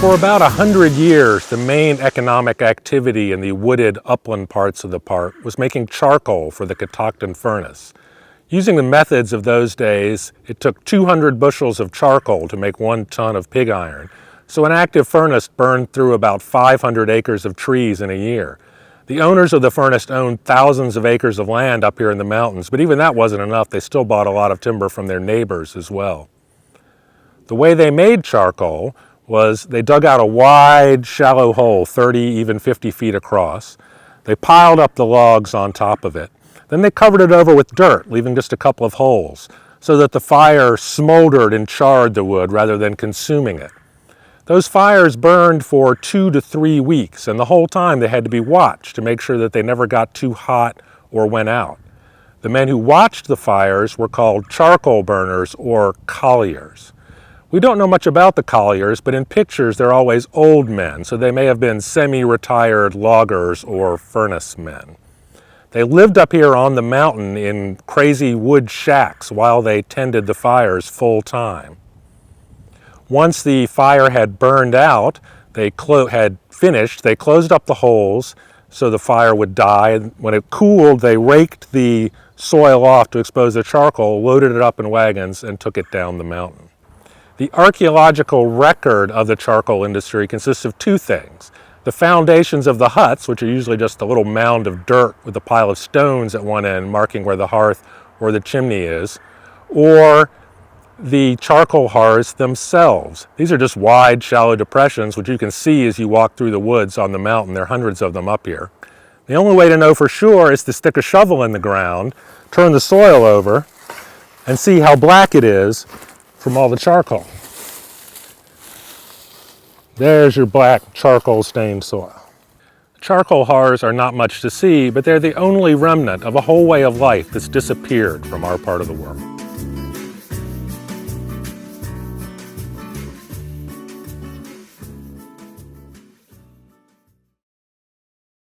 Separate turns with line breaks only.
For about 100 years, the main economic activity in the wooded upland parts of the park was making charcoal for the Catoctin furnace. Using the methods of those days, it took 200 bushels of charcoal to make 1 ton of pig iron, so an active furnace burned through about 500 acres of trees in a year. The owners of the furnace owned thousands of acres of land up here in the mountains, but even that wasn't enough. They still bought a lot of timber from their neighbors as well. The way they made charcoal was they dug out a wide, shallow hole, 30, even 50 feet across. They piled up the logs on top of it. Then they covered it over with dirt, leaving just a couple of holes, so that the fire smoldered and charred the wood rather than consuming it. Those fires burned for 2 to 3 weeks, and the whole time they had to be watched to make sure that they never got too hot or went out. The men who watched the fires were called charcoal burners or colliers. We don't know much about the colliers, but in pictures they're always old men, so they may have been semi-retired loggers or furnace men. They lived up here on the mountain in crazy wood shacks while they tended the fires full time. Once the fire had burned out, they closed up the holes so the fire would die. When it cooled, they raked the soil off to expose the charcoal, loaded it up in wagons, and took it down the mountain. The archaeological record of the charcoal industry consists of 2 things. The foundations of the huts, which are usually just a little mound of dirt with a pile of stones at one end marking where the hearth or the chimney is, or the charcoal hearths themselves. These are just wide, shallow depressions, which you can see as you walk through the woods on the mountain. There are hundreds of them up here. The only way to know for sure is to stick a shovel in the ground, turn the soil over, and see how black it is from all the charcoal. There's your black charcoal stained soil. Charcoal hearths are not much to see, but they're the only remnant of a whole way of life that's disappeared from our part of the world.